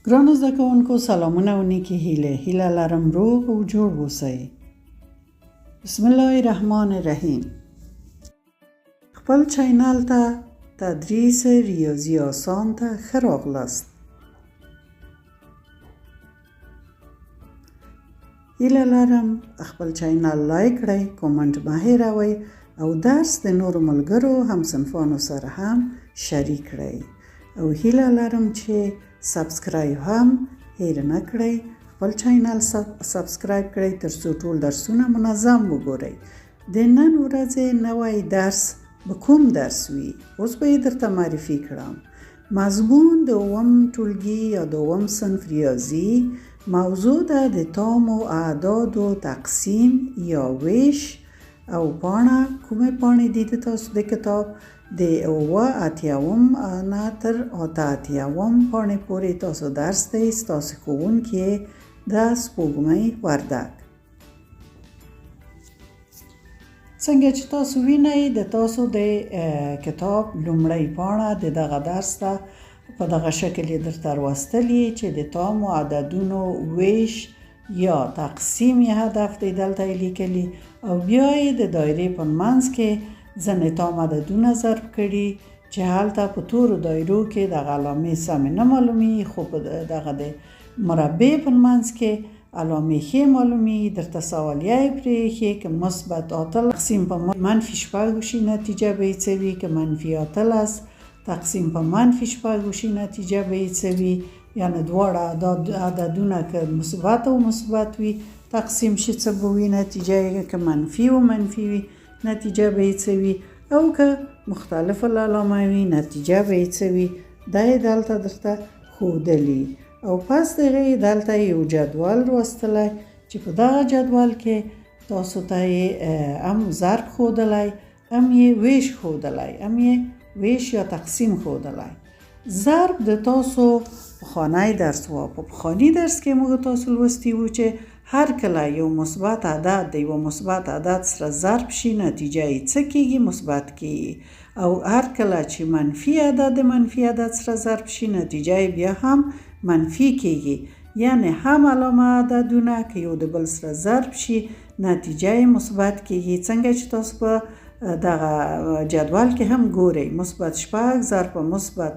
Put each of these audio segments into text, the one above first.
ګرانو زده کوونکو سلامونه او نیکې هیله لرم روغ او جوړ اوسئ. بسم الله الرحمن الرحیم. خپل چینل ته تدریس ریاضی آسان ته ښه راغلاست. هیله لرم خپل چینل لایک کړئ، کومنټ مه هېروئ او درس د نورو ملګرو همصنفانو سره هم شریک کړئ. او هیله لرم چې سبسکرایب هم هیر نه کړئ. خپل چینل سبسکرایب کړئ ترڅو ټول درسونه منظم وګورئ. د نن ورځې نوی درس به کوم درس وي؟ اوس به یې درته معرفي کړم. مضمون د اووم ټولګي یا د اووم صنف ریاضي، موضوع ده د تامو اعدادو تقسیم یا ویش، او پاڼه کومه پاڼې دي د تاسو د کتاب د 87 نه تر 88 پاڼې پورې تاسو درس دی. ستاسو ښوونکی د سپوږمۍ وردک. څنګه چې تاسو وینئ د تاسو د کتاب لومړی پاڼه د دغه درس ته په دغه شکل یې درته راوستلې چې د تامو عددونو ویش یا تقسیم یې هدف دی دلته یې لیکلي، او بیا یې د دایرې په منځ کې ځینې تام عددونه ضرب کړي چې هلته په تورو دایرو کې دغه علامې سمې نه معلومي، خو په دغه د مربع په منځ کې علامې ښې معلومي. درته سوالیه یې پرېښې که مثبت 8 تقسیم په منفي 6 وشي نتیجه به یې څه وي، که منفي 18 تقسیم په منفي 6 وشي نتیجه به یې څه وي، یعنې دواړه عددونه که مثبت او مثبت وي تقسیم شي څه به وي نتیجه یې، که منفي او منفي وي نتیجه به یې څه وي، او که مختلف العلامه وي نتیجه به یې څه وي. دا یې دلته درته ښودلي. او پس دغه یې دلته یو جدول لوستلی چې په دغه جدول کې تاسو ته یې هم ضرب ښودلی، هم یې ویش ښودلی، هم یې ویش یا تقسیم ښودلی. ضرب د تاسو پخوانی درس و. په پخوانی درس کې موږ تاسو لوستی وو چې هر کله یو مثبت عدد د یو مثبت عدد سره ضرب شي نتیجه یې څه کېږي؟ مثبت کېږي. او هر کله چې منفي عدد د منفي عدد سره ضرب شي نتیجه یې بیا هم منفي کېږي. یعنی هم علامه عددونه که یو د بل سره ضرب شي نتیجه یې مثبت کېږي. څنګه چې تاسو په دغه جدول کې هم ګورئ، مثبت 6 ضرب په مثبت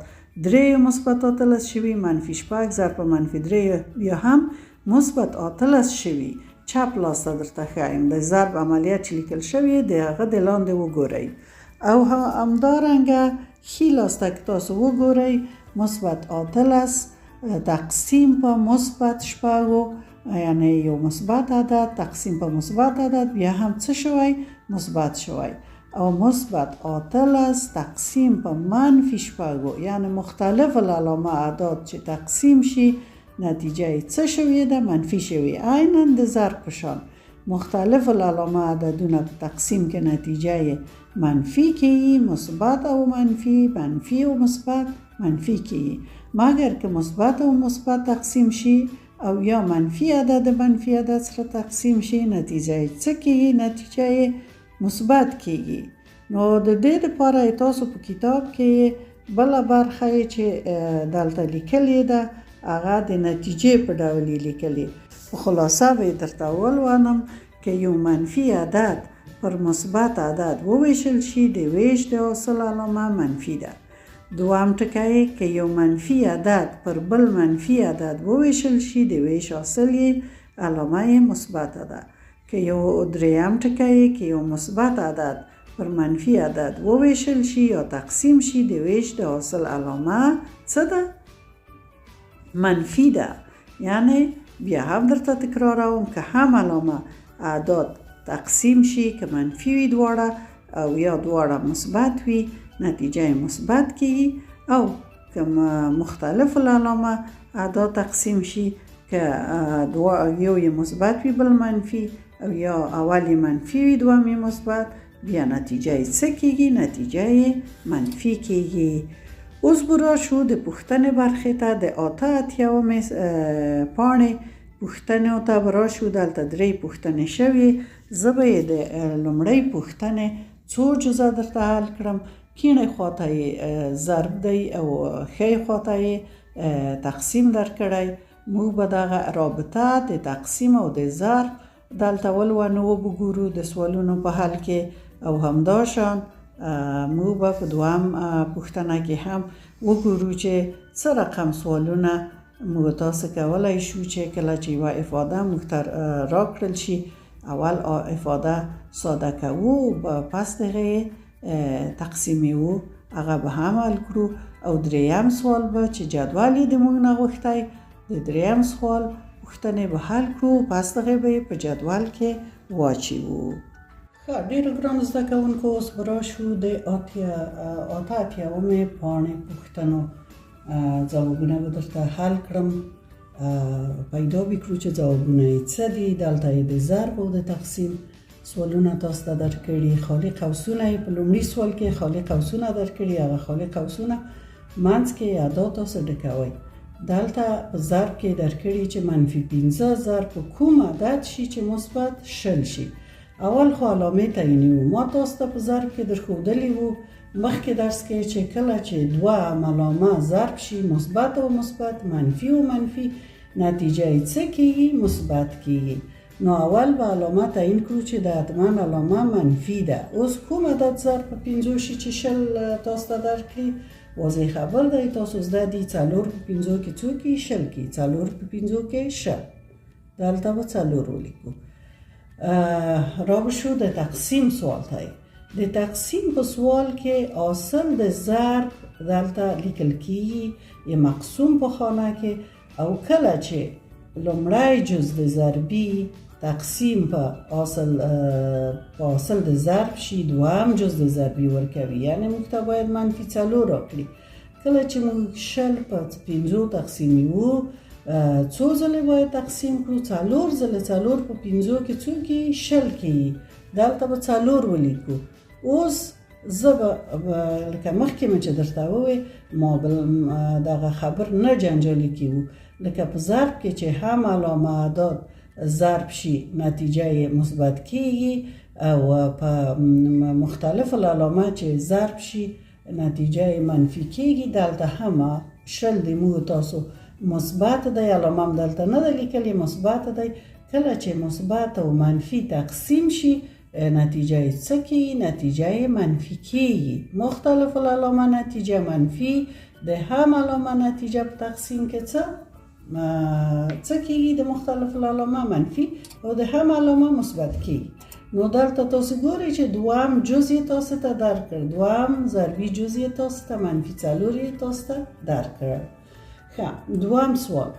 3 مثبت 18 شوي، منفي 6 ضرب په منفي 3 بیا هم مثبت 18 شوي. چپ لاس ته درته ښایم د ضرب عملیه چې لیکل شوی د هغه د لاندې وګورئ، او همدارنګه ښي لاس ته که تاسو وګورئ مثبت 18 تقسیم په مثبت 6 یعنی یو مثبت عدد تقسیم په مثبت عدد بیا هم څه شوی؟ مثبت شوی. او مثبت 18 تقسیم په منفي 6 یعنی مختلف العلامه اعداد چې تقسیم شي نتیجه یې څه شوی ده؟ منفي شوی. عیناً د ضرب په شان مختلف العلامه عددونه په تقسیم کې نتیجه یې منفي کېږي، مثبت او منفي، منفي او مثبت، منفي کېږي. مګر که مثبت او مثبت تقسیم شي او یا منفي عدد منفي عدد سره تقسیم شي نتیجه یې څه کېږي؟ نتیجه یې مثبت کېږي. نو د دې لپاره تاسو په کتاب کې بله برخه چې دلته لیکلې ده هغه د نتیجې په ډول یې لیکلې. په خلاصه به درته ولولم که یو منفي عدد پر مثبت عدد وویشل شي د ویش د حاصل علامه منفي ده. دوام ټکی که یو منفي عدد پر بل منفي عدد وویشل شي د ویش حاصل یې علامه یې مثبته ده. که یو دریم ټکی که یو مثبت عدد پر منفي عدد وویشل شي یا تقسیم شي د ویش د حاصل علامه څه ده؟ منفی ده. یعنی بیا هم درته تکراروم که هم علامه اعداد تقسیم شي که منفی وي دواړه او یا دواړه مثبت وي نتیجه مثبت کېږي، او که مختلف العلامه اعداد تقسیم شي که یو یې مثبت وي بل منفی، او یا اول یې منفی وي دوم یې مثبت، بیا نتیجه یې څه کېږي؟ نتیجه یې منفی کېږي. اوس به راشو د پوښتنې برخې ته. د 88 پاڼې پوښتنو ته به راشو. دلته 3 پوښتنې شوي. زه به یې د لومړۍ پوښتنې څو جزه درته حل کړم. کیڼې خواته یې ضرب دی او ښۍ خواته یې تقسیم درکړی. موږ به دغه رابطه د تقسیم او د ضرب دلته ولولو وګورو د سوالونو په حل کې، او همداشان موږ به په دوهم پوښتنه کې هم وګورو چې څه رقم سوالونه موږ تاسو کولای شو چې کله چې یوه افاده موږ ته راکړل شي، اول افاده ساده کوو، پس دغه تقسیموو، هغه به هم حل کړو. او دریم سوال به چې جدول یې د موږ نه غوښتی، د دریم سوال پوښتنې به حل کړو، پس دغه به په جدول کې واچوو. ډېرو ګرانو زده کوونکو، اوس به راشو د اته اتیاومې پاڼې پوښتنو ځوابونه به درته حل کړم، پیدا به کړو چې ځوابونه یې څه دي. دلته یې د ضرب او د تقسیم سوالونه تاسو ته درکړي. خالي قوسونه یې په لومړي سوال کې خالي قوسونه درکړي، هغه خالي قوسونه منځ کې اعداد تاسو ډکوئ. دلته په ضرب کې درکړي چې -15 ضرب په کوم عدد شي چې مثبت 20 شي. اول خو علامې تعینوو. ما تاسو ته په ضرب کې درښودلي وو مخکې درس کې چې کله چې دوه علامه ضرب شي، مثبت او مثبت، منفي او منفي، نتیجه یې څه کېږي؟ مثبت کېږي. نو اول به علامه تعیین کړو چې د حتما علامه منفي ده. اوس کوم عدد ضرب په 50 شي چې 20 تاسو ته درکړي؟ واضح خبر دی، تاسو زده دي 4 په 50 کې څو کې؟ 20 کې. 4 په 50 کې 20. دلته به 4 ولیکو. را بشو د تقسیم سوال ته. د تقسیم په سوال کې حاصل د ضرب دلته لیکل کېږي، یې مقسوم په خانه کې، او کله چې لومړی جز د ضربي تقسیم په حاصل د ضرب شي، دوهم جز د ضربي ورکوي، یعنی موږ ته باید -4 راکړي. کله چې موږ 20 په 50 تقسیموو، څو ځلې باید تقسیم کړو؟ 4 ځلې. 4 په 50 کې څو کې؟ 20 کې. دلته به 4 ولیکو. اوس زه به لکه مخکې مې چې درته وویل، ما دغه خبر نه جنجالي کیو، لکه په ضرب کې چې هم علامه اعداد ضرب شي نتیجه یې مثبت کیږي، او په مختلف علامه چې ضرب شي نتیجه یې منفي کیږي. دلته هم 20 د موږ تاسو مثبت دی، علامه هم دلته نه ده لیکلې، مثبت دی. کله چې مثبت او منفي تقسیم شي، نتیجه یې څه کیږي؟ نتیجه یې منفي کیږي. مختلف العلامه نتیجه منفی، د هم علامه نتیجه په تقسیم کې څه کیږي؟ د مختلف العلامه منفی او د هم علامه مثبت کیږي. نو دلته تاسو ګورئ چې دوهم جز یې تاسو ته درکړ، دوهم ضربي جز یې تاسو ته -4 یې تاسو ته درکړ. دوهم سوال،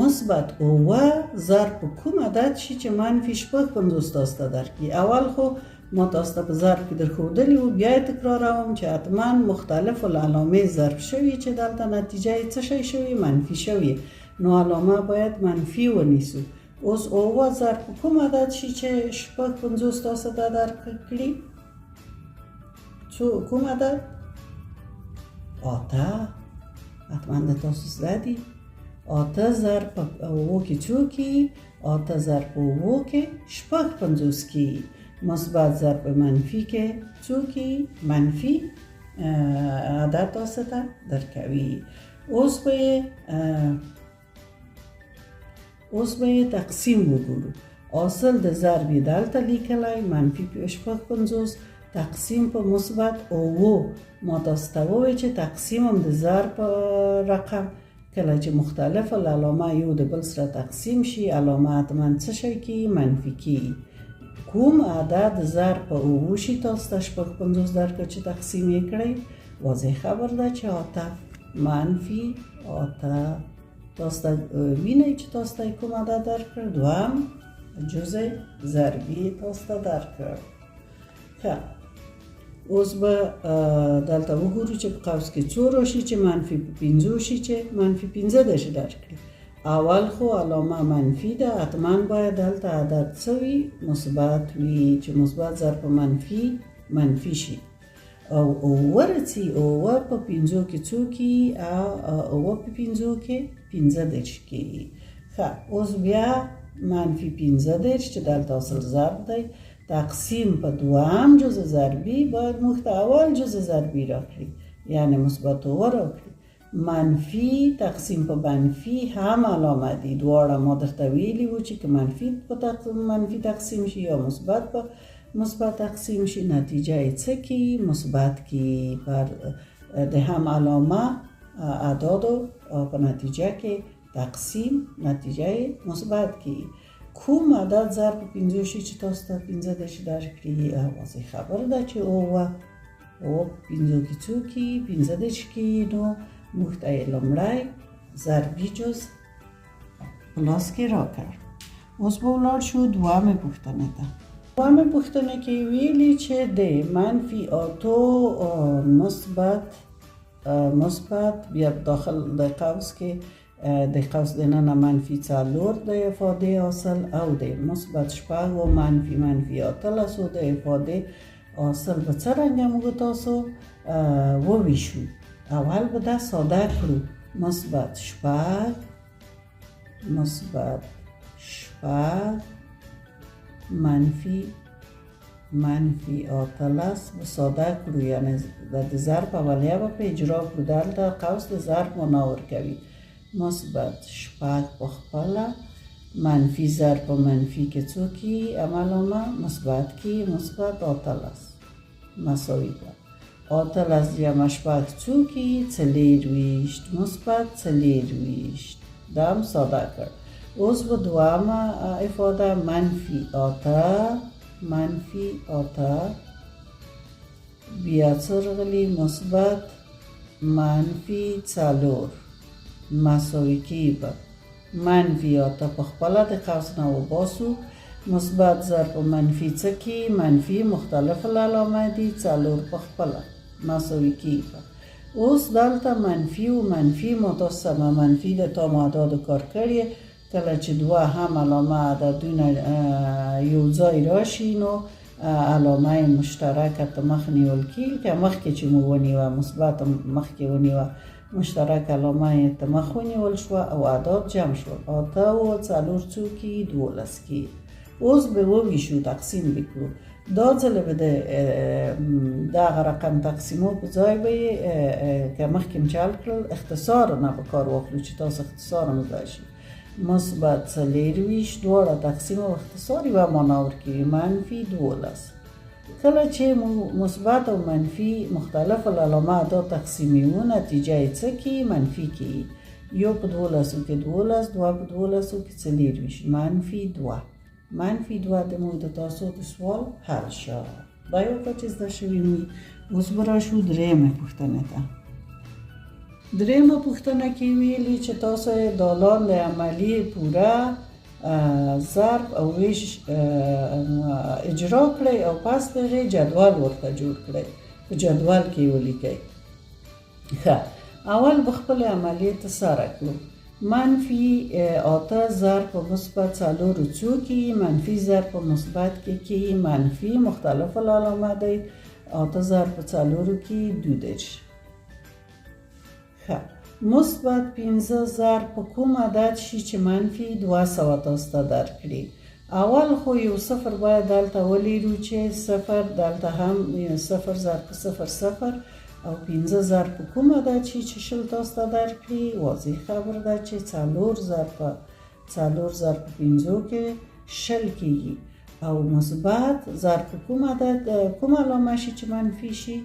مثبت 9 ضرب په کوم عدد شي چې -50 تاسو ته درکړي؟ اول خو ما تاسو ته په ضرب کې درښودلي وو، بیا یې تکراروم چې حتما مختلف العلامې ضرب شوي چې دلته نتیجه یې څه شی شوي؟ منفي شوي. نو علامه باید منفي ونیسو. اوس 9 ضرب په کوم عدد شي چې 50 تاسو ته درکړي؟ کوم عدد؟ 8. حتما د تاسو زده دي. 8 ضرب په 9 کې څو کېږي؟ 8 ضرب په 9 کې 50 کېږي. مثبت ضرب په منفي کې څو کېږي؟ منفي عدد تاسو ته درکوي. اوس به یې تقسیم وګورو. حاصل د ضرب یې دلته لیکلی -50 تقسیم په مثبت 9. ما تاسو ته وویل چې تقسیم هم د ضرب رقم کله چې مختلف العلامه یو د بل سره تقسیم شي، علامه حتما څه شی کېږي؟ منفي کېږي. کوم عدد ضرب په 9 شي تاسو ته 50 درکړه چې تقسیم یې کړئ؟ واضح خبر ده چې 8 -8. تاسو ته وینئ چې تاسو ته کوم عدد درکړ؟ دوهم جز ضربي تاسو ته درکړ. اوس به دلته وګورو چې په قوس کې څو راشي چې -15 شي چې -15 داسې درکړي. اول خو علامه منفي ده، حتما باید دلته عدد څه وي؟ مثبت وي، چې مثبت ضرب په منفي شي. او ورڅي 9 په 50 کې څو کېږي؟ 9 په 50 کې 15 کېږي. اوس بیا -15 چې دلته اصل ضرب دی، تقسیم په دوهم جزء ضربی باید موږ ته اول جزء ضربی راکړي، یعنی مثبت 9 راکړي. منفی تقسیم په منفی هم علامه دي. دواړه ما درته ویلي وو چې که منفی په منفی تقسیم شي یا مثبت په مثبت تقسیم شي نتیجه یې څه کی؟ مثبت کی. پر د هم علامه اعدادو په نتیجه کې تقسیم نتیجه مثبت کی. کوم عدد ضرب په 5 شي چې تاسو ته 15 درشي درکړي؟ واضح خبره ده چې اوه 5 کې څو کی 15 درشي کی. نو موږ ته یې لومړی ضربي جز په لاس کې راکړ. اوس به ولاړ شو دوامې پوښتنې ته. دوامې پوښتنې کې ویلي چې د منفي 8 مثبت بیا داخل د قوس کې د قوس دننه منفي 4 د افاده حاصل او د مثبت 7 و منفي 18 د افاده حاصل به څرنګه موږ تاسو وویشو. اول به دا ساده کړو. مثبت 7 منفي 18 به ساده کړو، یعنی د ضرب اولیه به په اجرا کړو. دلته قوس د ضرب منور کوي. مثبت 7 په خپله منفي ضرب په منفي کې څو کی علامه مثبت کی مثبت 18 مساوي ده. 18 جمع 7 څو کی 24 مثبت 24 دا هم ساده کړ. اوس به دوامه افاده منفي 8 بیا څه راغلي مثبت منفي 4 مساوي کی به منفي 8 په خپله د قوس نه وباسو. مثبت ضرب په منفي څه کی منفي مختلف علامه دي 4 په خپله مساوي کی به. اوس دلته منفي و منفي متوسمه منفي د تام اعدادو کار کړی. کله چې دوه هم علامه عددونه یو ځای راشي نو علامه مشترکه ته مخ نیول کیږي. که مخکې چې مو ونیوه مثبت مخکې ونیوه مشترک علامه ته مخ ونیول شوه او اعداد جمع شول. 8 و 4 څو کی 12 کی. اوس به وویشو تقسیم بکړو. دا ځله به دغه رقم تقسیمو په ځای به که مخکې چل کړل اختصار نه به کار واخلو چې تاسو اختصار هم ځای شي. مثبت 24 دواړه تقسیم او اختصار یوه معنا ورکوي منفي 12. کله چې مثبت او منفي مختلف علامه اعداد تقسیمیو نتیجه یې څه کی منفي کی. یو په 12 کې 12 دوه په 12 کې 24 منفي 2 د موږ د تاسو د سوال حل شو. دا یو چې زده شوي وي. اوس به راشو درېیمې پوښتنې ته. درېیمه پوښتنه کې ویلي چې تاسو دالان د عملي پوره ضرب او ویش اجرا کړئ او پس د هغې جدول ورته جوړ کړئ. په جدول کې یې ولیکئ. ښه اول به خپلې عملیې ترسره کړو. منفي 8 ضرب په مثبت 4 څو کی منفي ضرب په مثبت کې کی منفي مختلف علامه دی 8 ضرب په 4 کې 2. مثبت 15 ضرب په کوم عدد شي چې منفي 200 تاسو ته درکړي. اول خو یو صفر باید دلته ولیرو چې صفر دلته هم 0 ضرب په 0 او 15 ضرب په کوم عدد شي چې شل تاسو ته درکړي. واضح خبر ده چې 4 ضرب په 15 کې شل کیږي. او مثبت ضرب په کوم عدد کوم علامه شي چې منفي شي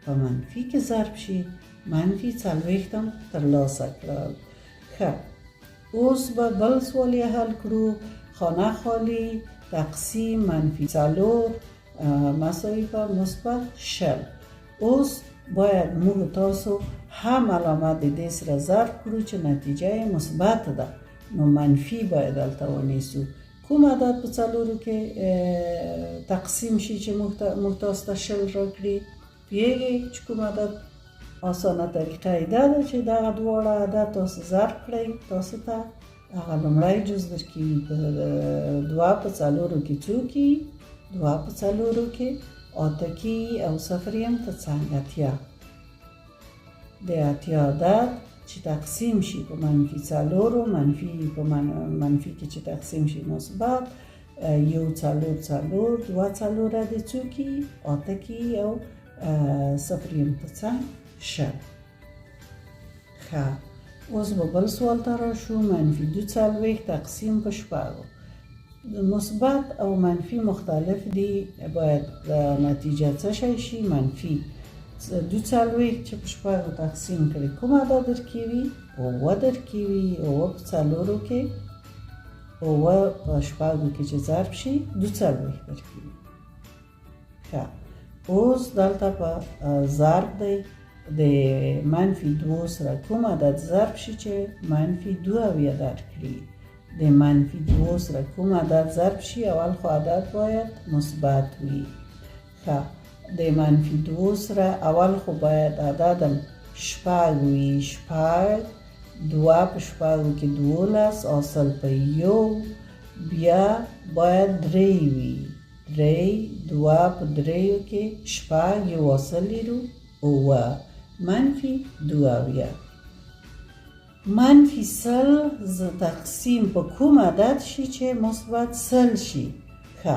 په منفي کې ضرب شي منفي 40 هم ترلاسه کړل. ښه اوس به بل سوال یې حل کړو. خانه خالی تقسیم منفي 4 مساوي په مثبت 0. اوس باید موږ تاسو هم علامه د دې سره ضرب کړو چې نتیجه یې مثبت ده. نو منفي باید دلته ونیسو. کوم عدد په 4 کې تقسیم شي چې موږ تاسو ته 0 راکړي؟ پوهیږئ چې کوم عدد؟ آسانه طریقه یې دا ده چې دغه دواړه عدد تاسو ضرب کړئ. تاسو ته هغه لومړی جز درکوي. 2 په 4 کې څو کی 2 په 4 کې 8 کی او 0 هم ته څنګه 80. د 80 عدد چې تقسیم شي په منفي 4 منفي کې چې تقسیم شي مثبت 1 4 4 2 4 د څو کی 8 کی او 0 هم ته څنګه 0. ښه اوس به بل سوال ته راشو. منفي 2 تقسیم په 6. مثبت او منفي مختلف دي، باید نتیجه څه شي؟ منفي 2 چې په 6 تقسیم کړي کوم عدد درکې وي؟ 9 درکې وي. 9 په 4 کې 9 په 6 کې چې ضرب شي 2 درکې وي. ښه اوس دلته په ضرب دی د منفي 2 سره کوم عدد ضرب شي چې منفي 2 درکړي؟ د منفي 2 سره کوم عدد ضرب شي؟ اول خو عدد باید مثبت وي. ښه د منفي 2 سره اول خو باید عددم 6 وي. 6 2 په 6 کې 12 حاصل په 1 بیا باید 3 وي. 3 2 په 3 کې 6 یو حاصل لرو 9 منفي 2. منفي 10 تقسیم په کوم عدد شي چې مثبت 10 شي؟ ښه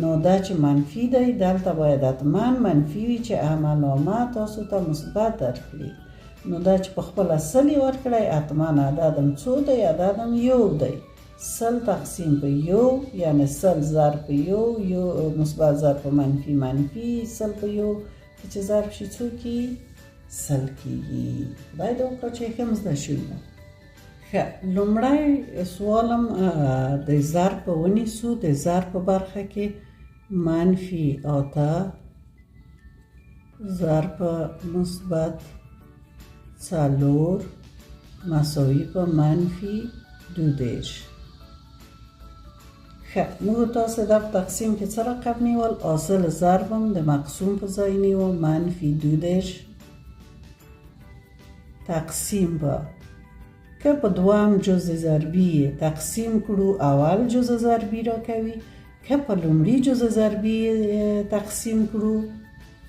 نو دا چې منفي دی دلته باید حتما منفي وي چې عملنامه تاسو ته مثبت درکړي. نو دا چې په خپله 10 ورکړی حتما عددم څو دی؟ عددم 1 دی. 10 تقسیم په 1 یعنی 10 ضرب په 1 مثبت ضرب په منفي 10 په 1 چې ضرب شي څو کېږي؟ 10 کېږي. باید وکړه چې ښه مو زده شوي ده. ښه لومړی سوالم د ضرب په ونیسو. د ضرب په برخه کې منفي 8 ضرب په مثبت 4 مساوي په منفي 2. ښه موږ تاسو دا په تقسیم کې څه رقم نیول؟ حاصل ضربم د مقسوم په ځای نیوم منفي 2 تقسیم به که په دوام جزء ضربی تقسیم کړو اول جزء ضربی را کوي، که په لومړي جزء ضربی تقسیم کړو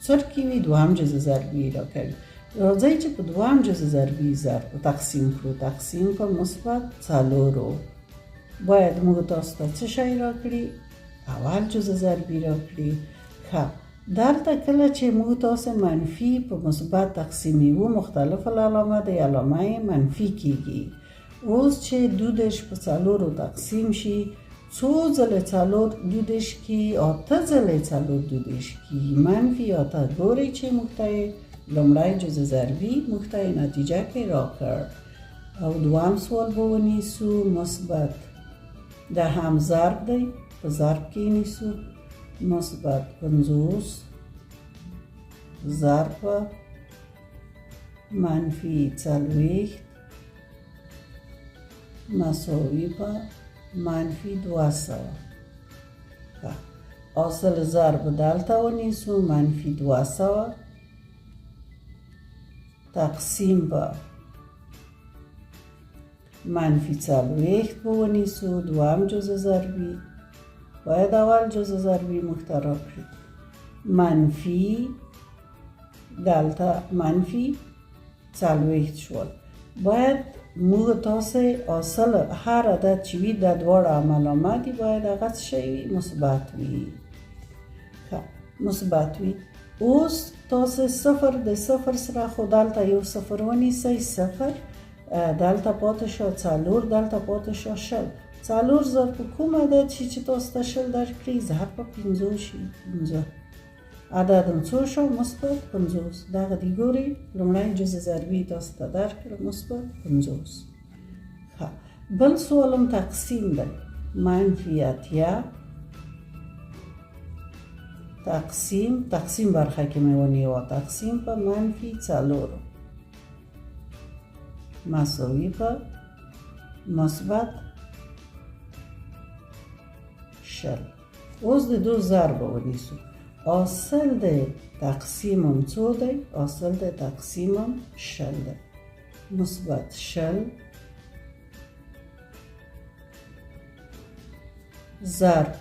څرکی وي دوام جزء ضربی را کوي. راځي چې په دوام جزء ضربی ضرب تقسیم کړو. تقسیم په مثبت 4 باید موږ تاسو ته څه شی را کړي؟ اول جزء ضربی را کړي. ښه دلته کله چې موږ تاسو منفي په مثبت تقسیمیو مختلف علامه د علامه منفي کیږي. اوس چې 2 په 4 تقسیم شي څو ځله 4 2 کی 8 ځله 4 2 کی منفي 8 ګوري چې موږ ته لومړی جزء ضربي موږ ته نتیجه کې راکړ. او دوام سوال به ونیسو. مثبت د هم ضرب دی په ضرب کې نیسو. مثبت 50 ضرب منفي 4 مساوي په منفي 200. حاصل ضرب دلته ونیسو منفي 200 تقسیم به منفي 4 به ونیسو. دوام جزء ضربی باید اول جزء ضربی مخترع کړي. منفي دلته منفي 4 شول. باید موږ تاسو حاصل هر عدد چې وي د دواړه علامه دي باید هغه شی مثبت وي. مثبت وي. اوس تاسو 0 د 0 سره خو دلته یو 0 ونیسئ. 0 دلته پاتې شو 4 دلته پاتې شو 0. 4 ضرب په کوم عدد شي چې تاسو ته 0 درکړي؟ ضرب په 50 شي. 50 عددم څو شو؟ مثبت 50. دغه دی ګوري لومړی جزء ضربي تاسو ته درکړه مثبت 50. ښه بل سوالم تقسیم دی. منفي 8 تقسیم برخه کې مې ونیوه. تقسیم په منفي 4 مساوي په مثبت 0. اوس د 2 ضرب ونیسو. حاصل د تقسیمم څو دی؟ حاصل د تقسیمم 0 دی. مثبت 0 ضرب.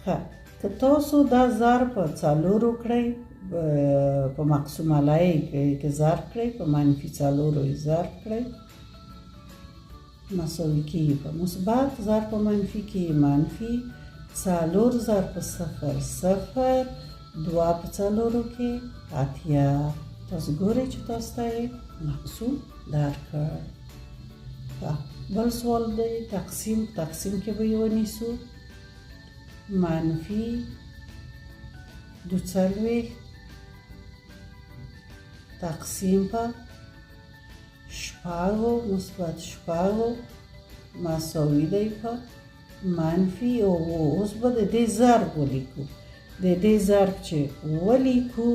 ښه که تاسو دا ضرب په 4 وکړئ په مقسوم علیه کې ضرب کړئ په منفي 4 یې ضرب کړئ مساوي کېږي په مثبت ضرب په منفي کې منفي 4 ضرب په 0 0 2 په 4 کې 8 تاسو ګورئ چې تاسو ته یې مقسوم درکړ. بل سوال دی تقسیم کې به یې ونیسو. منفي 42 تقسیم په 4 مثبت 4 مساوي دی په منفي 9. اوس به د دې ضرب ولیکو. د دې ضرب چې ولیکو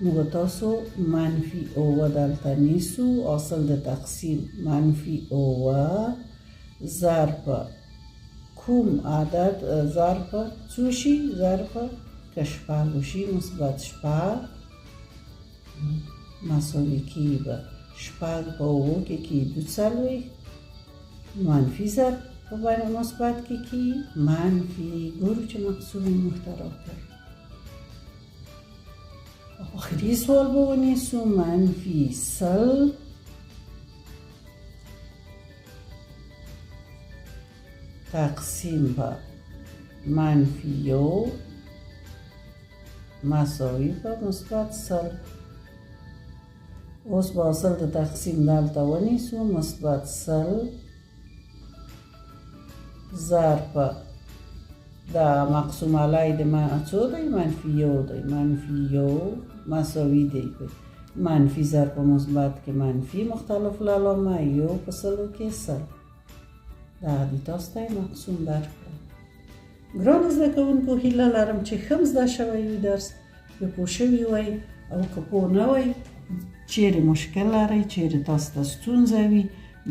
نو تاسو منفي 9 دلته نیسو. حاصل د تقسیم منفي 9 ضرب کوم عدد ضرب څو شي؟ ضرب که 4 شي مثبت 4 مساوي کیږي به 4 په 9 کې کیږي 42 منفي ضرب په باندې مثبت کې کیږي منفي. ګورو چې مقسوم یې موږ ته راکړ. آخري سوال به ونیسو. منفي 100 تقسیم به منفي 1 مساوي به مثبت 100. اوس به حاصل د تقسیم دلته ونیسو. مثبت 100 ضرب د مقسوم علی د څو دی؟ منفي 1 دی. منفي 1 مساوي دی که منفي ضرب په مثبت کې منفي مختلف العلامه 1 په 100 کې 100. دغه دې تاسو ته مقسوم درکړم. ګرانو زده کوونکو هیله لرم چې ښه زده شوی وي درس، پرې پوه شوي وئ، او که پوه نه وئ چیرې مشکل لرئ، چیرې تاسو ته ستونزه وي،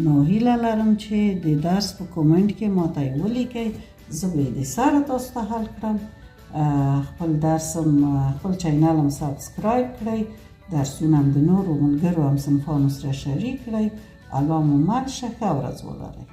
نو هیله لرم چې د درس په کومنټ کې ماته یې ولیکئ. زه به یې د سره تاسو ته حل کړم. خپل درس هم خپل چینل هم سبسکرایب کړئ، درسونه هم د نورو ملګرو همصنفانو سره شریک کړئ. الله مو مل شه، ښه ورځ ولرئ.